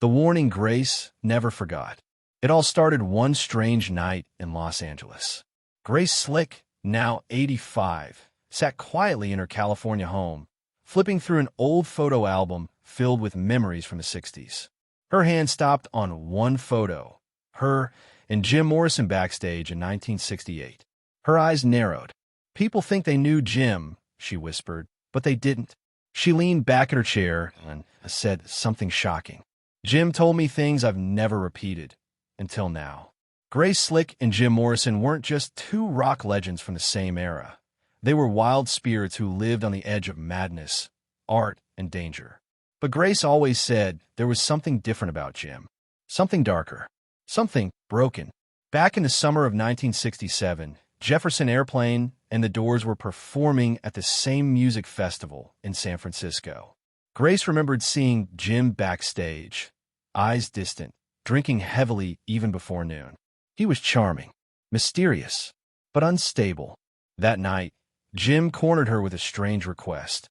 The warning Grace never forgot. It all started one strange night in Los Angeles. Grace Slick, now 85, sat quietly in her California home, flipping through an old photo album filled with memories from the 60s. Her hand stopped on one photo, her and Jim Morrison backstage in 1968. Her eyes narrowed. "People think they knew Jim," she whispered, "but they didn't." She leaned back in her chair and said something shocking. "Jim told me things I've never repeated, until now." Grace Slick and Jim Morrison weren't just two rock legends from the same era. They were wild spirits who lived on the edge of madness, art, and danger. But Grace always said there was something different about Jim. Something darker. Something broken. Back in the summer of 1967, Jefferson Airplane and the Doors were performing at the same music festival in San Francisco. Grace remembered seeing Jim backstage, eyes distant, drinking heavily even before noon. He was charming, mysterious, but unstable. That night, Jim cornered her with a strange request.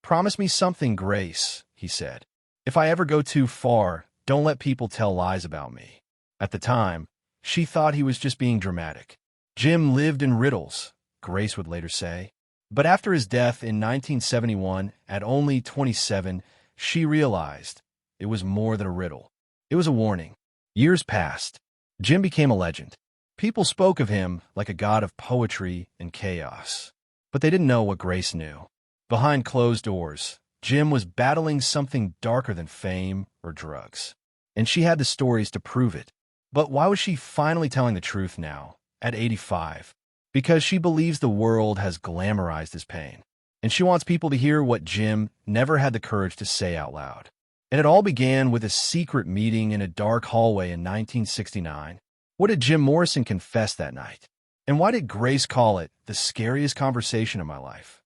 "Promise me something, Grace," he said. "If I ever go too far, don't let people tell lies about me." At the time, she thought he was just being dramatic. Jim lived in riddles, Grace would later say. But after his death in 1971, at only 27, she realized it was more than a riddle. It was a warning. Years passed. Jim became a legend. People spoke of him like a god of poetry and chaos. But they didn't know what Grace knew. Behind closed doors, Jim was battling something darker than fame or drugs. And she had the stories to prove it. But why was she finally telling the truth now, at 85? Because she believes the world has glamorized his pain. And she wants people to hear what Jim never had the courage to say out loud. And it all began with a secret meeting in a dark hallway in 1969. What did Jim Morrison confess that night? And why did Grace call it the scariest conversation of my life?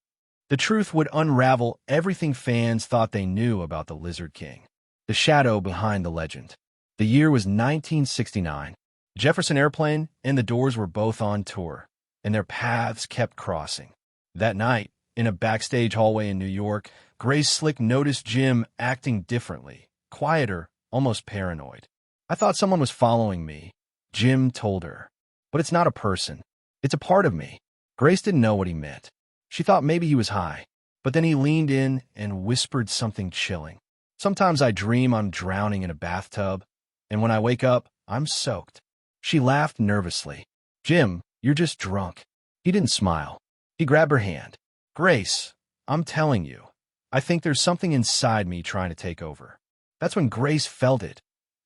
The truth would unravel everything fans thought they knew about the Lizard King, the shadow behind the legend. The year was 1969. Jefferson Airplane and the Doors were both on tour, and their paths kept crossing. That night, in a backstage hallway in New York, Grace Slick noticed Jim acting differently, quieter, almost paranoid. "I thought someone was following me," Jim told her. "But it's not a person. It's a part of me." Grace didn't know what he meant. She thought maybe he was high. But then he leaned in and whispered something chilling. "Sometimes I dream I'm drowning in a bathtub, and when I wake up, I'm soaked." She laughed nervously. "Jim, you're just drunk." He didn't smile. He grabbed her hand. "Grace, I'm telling you, I think there's something inside me trying to take over." That's when Grace felt it.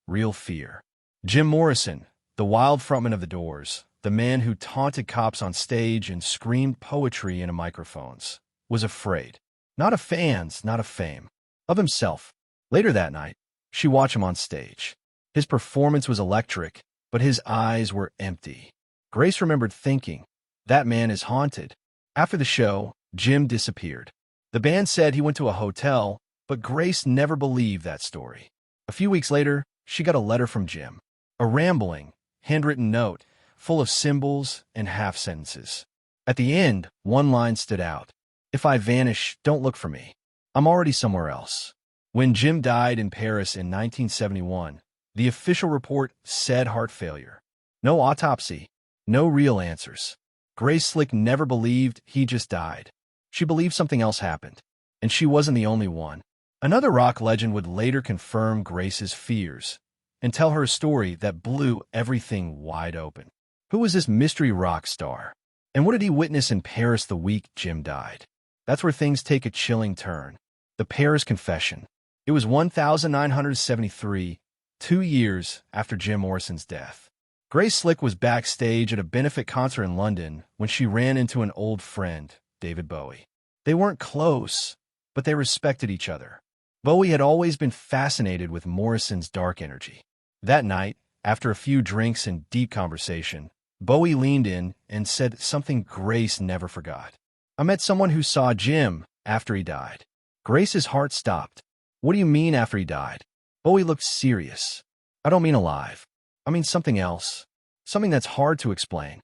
Real fear. Jim Morrison, the wild frontman of the Doors, the man who taunted cops on stage and screamed poetry into microphones, was afraid. Not of fans, not of fame. Of himself. Later that night, she watched him on stage. His performance was electric, but his eyes were empty. Grace remembered thinking, that man is haunted. After the show, Jim disappeared. The band said he went to a hotel, but Grace never believed that story. A few weeks later, she got a letter from Jim. A rambling, handwritten note, full of symbols and half-sentences. At the end, one line stood out. "If I vanish, don't look for me. I'm already somewhere else." When Jim died in Paris in 1971, the official report said heart failure. No autopsy, no real answers. Grace Slick never believed he just died. She believed something else happened, and she wasn't the only one. Another rock legend would later confirm Grace's fears and tell her a story that blew everything wide open. Who was this mystery rock star? And what did he witness in Paris the week Jim died? That's where things take a chilling turn. The Paris Confession. It was 1973, 2 years after Jim Morrison's death. Grace Slick was backstage at a benefit concert in London when she ran into an old friend, David Bowie. They weren't close, but they respected each other. Bowie had always been fascinated with Morrison's dark energy. That night, after a few drinks and deep conversation, Bowie leaned in and said something Grace never forgot. "I met someone who saw Jim after he died." Grace's heart stopped. "What do you mean after he died?" Bowie looked serious. "I don't mean alive. I mean something else. Something that's hard to explain."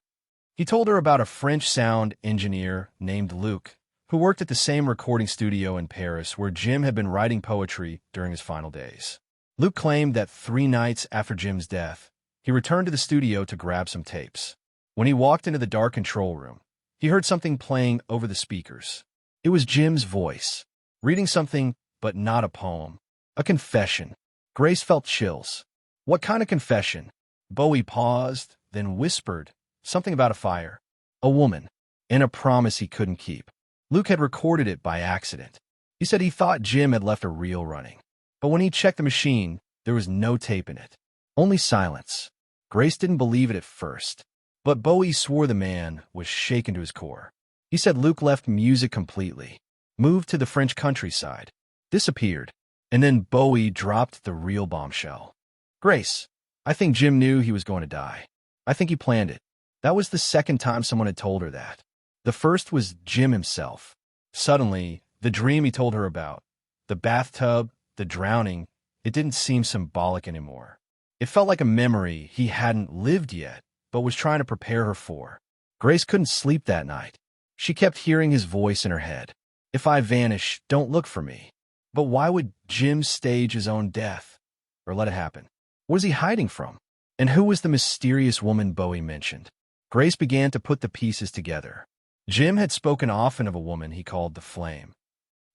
He told her about a French sound engineer named Luc, who worked at the same recording studio in Paris where Jim had been writing poetry during his final days. Luke claimed that 3 nights after Jim's death, he returned to the studio to grab some tapes. When he walked into the dark control room, he heard something playing over the speakers. It was Jim's voice, reading something, but not a poem. A confession. Grace felt chills. What kind of confession? Bowie paused, then whispered, something about a fire, a woman, and a promise he couldn't keep. Luke had recorded it by accident. He said he thought Jim had left a reel running. But when he checked the machine, there was no tape in it. Only silence. Grace didn't believe it at first. But Bowie swore the man was shaken to his core. He said Luke left music completely, moved to the French countryside, disappeared, and then Bowie dropped the real bombshell. Grace, I think Jim knew he was going to die. I think he planned it. That was the second time someone had told her that. The first was Jim himself. Suddenly, the dream he told her about, the bathtub, the drowning, it didn't seem symbolic anymore. It felt like a memory he hadn't lived yet, but was trying to prepare her for. Grace couldn't sleep that night. She kept hearing his voice in her head. If I vanish, don't look for me. But why would Jim stage his own death? Or let it happen? What was he hiding from? And who was the mysterious woman Bowie mentioned? Grace began to put the pieces together. Jim had spoken often of a woman he called the Flame.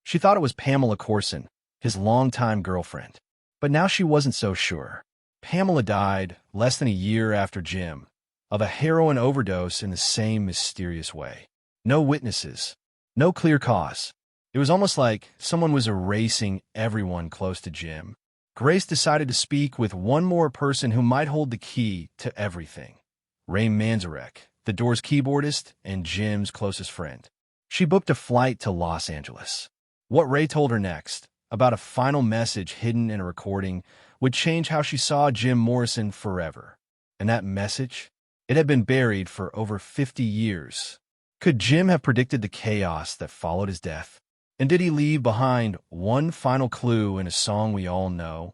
She thought it was Pamela Corson, his longtime girlfriend. But now she wasn't so sure. Pamela died less than a year after Jim, of a heroin overdose in the same mysterious way. No witnesses, no clear cause. It was almost like someone was erasing everyone close to Jim. Grace decided to speak with one more person who might hold the key to everything. Ray Manzarek, the Doors keyboardist and Jim's closest friend. She booked a flight to Los Angeles. What Ray told her next, about a final message hidden in a recording, would change how she saw Jim Morrison forever. And that message? It had been buried for over 50 years. Could Jim have predicted the chaos that followed his death? And did he leave behind one final clue in a song we all know,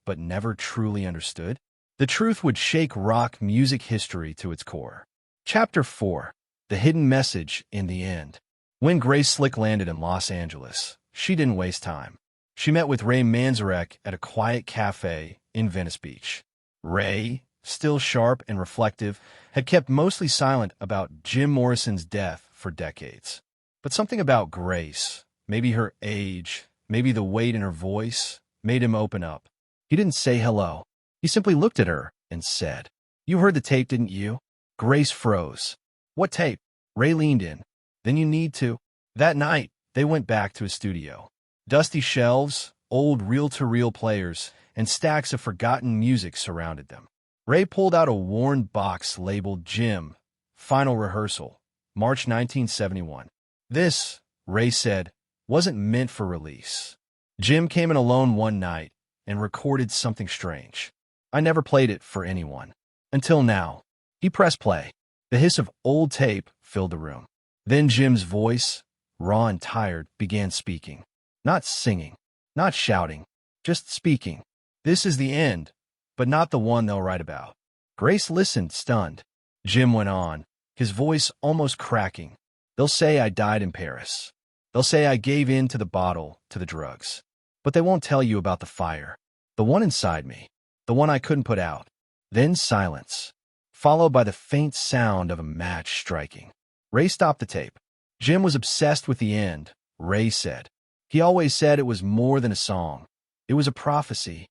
but never truly understood? The truth would shake rock music history to its core. Chapter 4. The Hidden Message in the End. When Grace Slick landed in Los Angeles, she didn't waste time. She met with Ray Manzarek at a quiet cafe in Venice Beach. Ray, still sharp and reflective, had kept mostly silent about Jim Morrison's death for decades. But something about Grace, maybe her age, maybe the weight in her voice, made him open up. He didn't say hello. He simply looked at her and said, "You heard the tape, didn't you?" Grace froze. "What tape?" Ray leaned in. "Then you need to." That night, they went back to his studio. Dusty shelves, old reel-to-reel players, and stacks of forgotten music surrounded them. Ray pulled out a worn box labeled Jim, Final Rehearsal, March 1971. This, Ray said, wasn't meant for release. Jim came in alone one night and recorded something strange. I never played it for anyone. Until now. He pressed play. The hiss of old tape filled the room. Then Jim's voice, raw and tired, began speaking. Not singing, not shouting, just speaking. "This is the end, but not the one they'll write about." Grace listened, stunned. Jim went on, his voice almost cracking. "They'll say I died in Paris. They'll say I gave in to the bottle, to the drugs. But they won't tell you about the fire. The one inside me. The one I couldn't put out." Then silence, followed by the faint sound of a match striking. Ray stopped the tape. Jim was obsessed with the end, Ray said. He always said it was more than a song. It was a prophecy.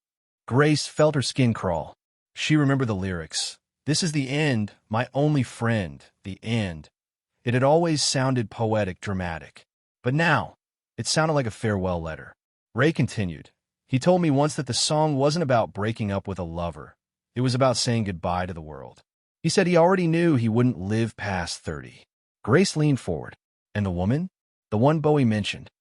Grace felt her skin crawl. She remembered the lyrics. "This is the end, my only friend, the end." It had always sounded poetic, dramatic. But now, it sounded like a farewell letter. Ray continued. "He told me once that the song wasn't about breaking up with a lover. It was about saying goodbye to the world. He said he already knew he wouldn't live past 30. Grace leaned forward. "And the woman? The one Bowie mentioned?"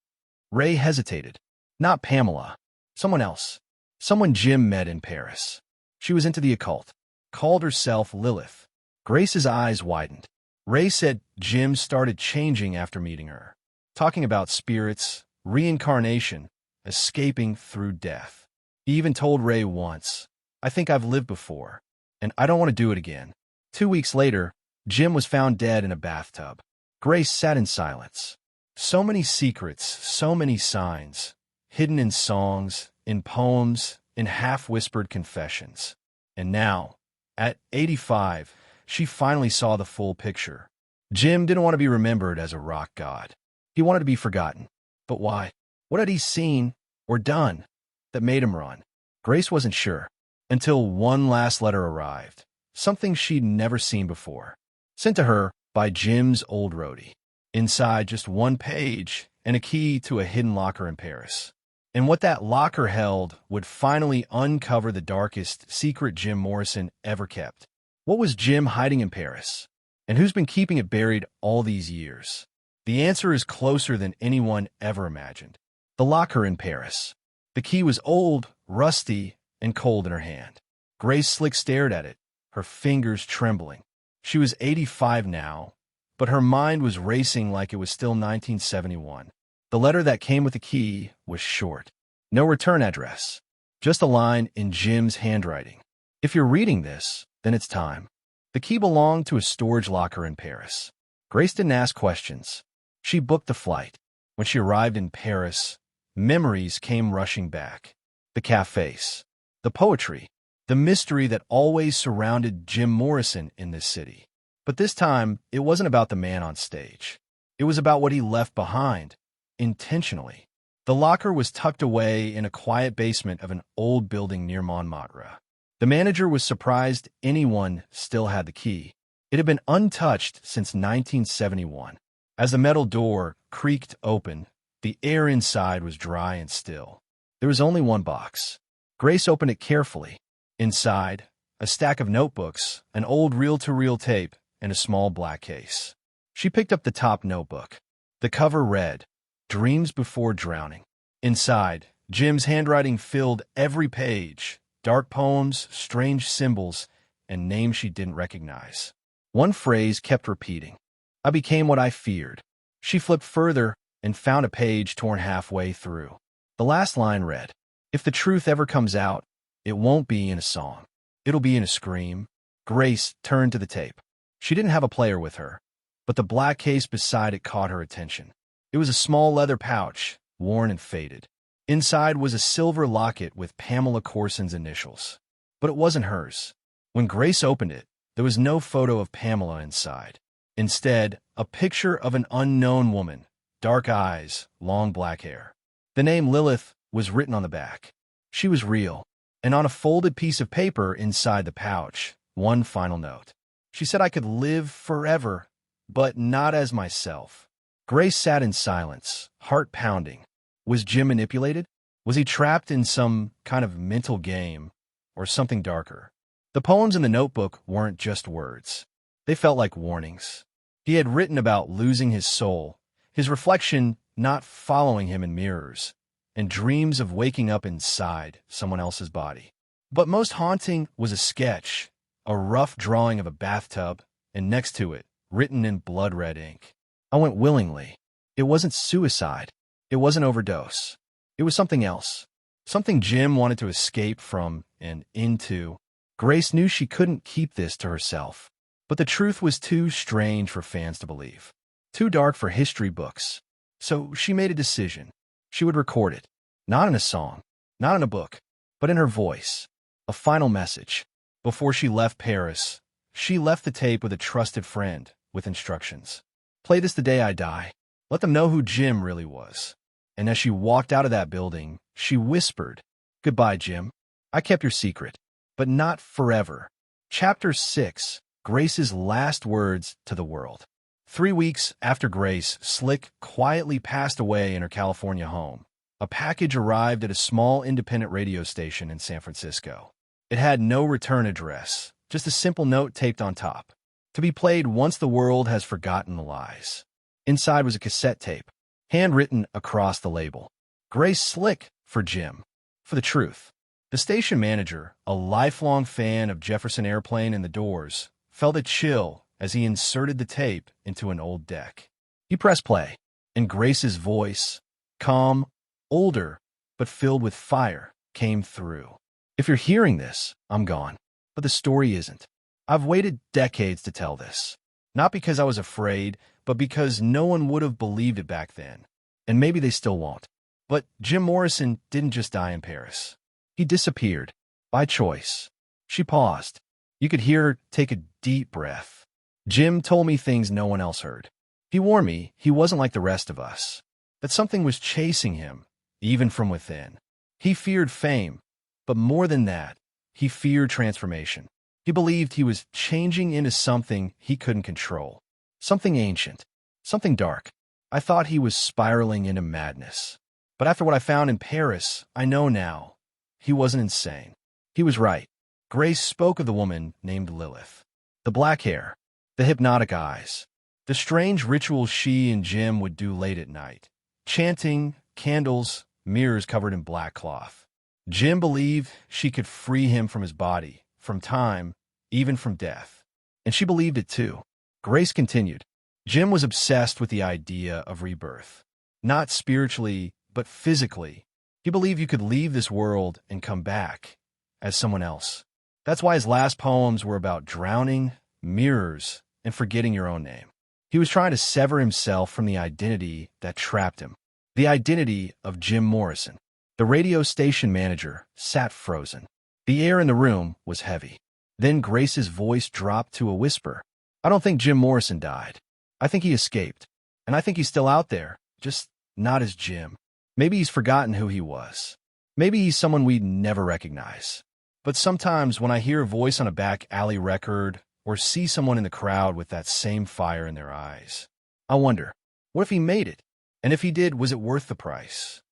Ray hesitated. "Not Pamela. Someone else. Someone Jim met in Paris. She was into the occult. Called herself Lilith." Grace's eyes widened. Ray said Jim started changing after meeting her, talking about spirits, reincarnation, escaping through death. He even told Ray once, "I think I've lived before, and I don't want to do it again." 2 weeks later, Jim was found dead in a bathtub. Grace sat in silence. So many secrets, so many signs, hidden in songs, in poems, in half-whispered confessions. And now, at 85, she finally saw the full picture. Jim didn't want to be remembered as a rock god. He wanted to be forgotten. But why? What had he seen or done that made him run? Grace wasn't sure, until one last letter arrived, something she'd never seen before, sent to her by Jim's old roadie. Inside, just one page and a key to a hidden locker in Paris. And what that locker held would finally uncover the darkest secret Jim Morrison ever kept. What was Jim hiding in Paris? And who's been keeping it buried all these years? The answer is closer than anyone ever imagined. The locker in Paris. The key was old, rusty, and cold in her hand. Grace Slick stared at it, her fingers trembling. She was 85 now, but her mind was racing like it was still 1971. The letter that came with the key was short. No return address. Just a line in Jim's handwriting. If you're reading this, then it's time. The key belonged to a storage locker in Paris. Grace didn't ask questions. She booked the flight. When she arrived in Paris, memories came rushing back. The cafes, the poetry, the mystery that always surrounded Jim Morrison in this city. But this time, it wasn't about the man on stage. It was about what he left behind, intentionally. The locker was tucked away in a quiet basement of an old building near Montmartre. The manager was surprised anyone still had the key. It had been untouched since 1971. As the metal door creaked open, the air inside was dry and still. There was only one box. Grace opened it carefully. Inside, a stack of notebooks, an old reel-to-reel tape, and a small black case. She picked up the top notebook. The cover read, "Dreams Before Drowning." Inside, Jim's handwriting filled every page, dark poems, strange symbols, and names she didn't recognize. One phrase kept repeating, "I became what I feared." She flipped further and found a page torn halfway through. The last line read, "If the truth ever comes out, it won't be in a song. It'll be in a scream." Grace turned to the tape. She didn't have a player with her, but the black case beside it caught her attention. It was a small leather pouch, worn and faded. Inside was a silver locket with Pamela Corson's initials. But it wasn't hers. When Grace opened it, there was no photo of Pamela inside. Instead, a picture of an unknown woman, dark eyes, long black hair. The name Lilith was written on the back. She was real, and on a folded piece of paper inside the pouch, one final note. She said I could live forever, but not as myself. Grace sat in silence, heart pounding. Was Jim manipulated? Was he trapped in some kind of mental game, or something darker? The poems in the notebook weren't just words. They felt like warnings. He had written about losing his soul, his reflection not following him in mirrors, and dreams of waking up inside someone else's body. But most haunting was a sketch, a rough drawing of a bathtub, and next to it, written in blood-red ink. I went willingly. It wasn't suicide. It wasn't overdose. It was something else. Something Jim wanted to escape from and into. Grace knew she couldn't keep this to herself. But the truth was too strange for fans to believe. Too dark for history books. So she made a decision. She would record it. Not in a song. Not in a book. But in her voice. A final message. Before she left Paris, she left the tape with a trusted friend, with instructions. Play this the day I die. Let them know who Jim really was. And as she walked out of that building, she whispered, "Goodbye, Jim. I kept your secret, but not forever." Chapter 6, Grace's last words to the world. 3 weeks after Grace Slick quietly passed away in her California home, a package arrived at a small independent radio station in San Francisco. It had no return address, just a simple note taped on top, to be played once the world has forgotten the lies. Inside was a cassette tape, handwritten across the label. Grace Slick for Jim, for the truth. The station manager, a lifelong fan of Jefferson Airplane and the Doors, felt a chill as he inserted the tape into an old deck. He pressed play, and Grace's voice, calm, older, but filled with fire, came through. "If you're hearing this, I'm gone. But the story isn't. I've waited decades to tell this. Not because I was afraid, but because no one would have believed it back then. And maybe they still won't. But Jim Morrison didn't just die in Paris. He disappeared. By choice. She paused. You could hear her take a deep breath. Jim told me things no one else heard. He warned me he wasn't like the rest of us. That something was chasing him, even from within. He feared fame, but more than that, he feared transformation. He believed he was changing into something he couldn't control. Something ancient. Something dark. I thought he was spiraling into madness. But after what I found in Paris, I know now. He wasn't insane. He was right. Grace spoke of the woman named Lilith. The black hair. The hypnotic eyes. The strange rituals she and Jim would do late at night. Chanting, candles, mirrors covered in black cloth. Jim believed she could free him from his body, from time, even from death. And she believed it too. Grace continued. Jim was obsessed with the idea of rebirth. Not spiritually, but physically. He believed you could leave this world and come back as someone else. That's why his last poems were about drowning, mirrors, and forgetting your own name. He was trying to sever himself from the identity that trapped him. The identity of Jim Morrison. The radio station manager sat frozen. The air in the room was heavy. Then Grace's voice dropped to a whisper. I don't think Jim Morrison died. I think he escaped. And I think he's still out there, just not as Jim. Maybe he's forgotten who he was. Maybe he's someone we'd never recognize. But sometimes when I hear a voice on a back alley record or see someone in the crowd with that same fire in their eyes, I wonder, what if he made it? And if he did, was it worth the price?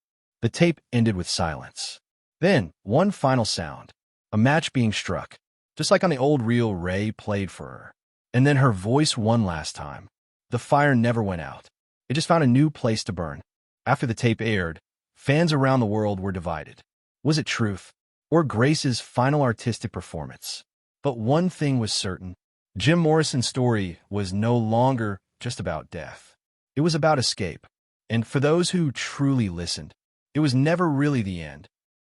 The tape ended with silence. Then, one final sound. A match being struck, just like on the old reel Ray played for her. And then her voice one last time. The fire never went out. It just found a new place to burn. After the tape aired, fans around the world were divided. Was it truth? Or Grace's final artistic performance? But one thing was certain. Jim Morrison's story was no longer just about death. It was about escape. And for those who truly listened, it was never really the end.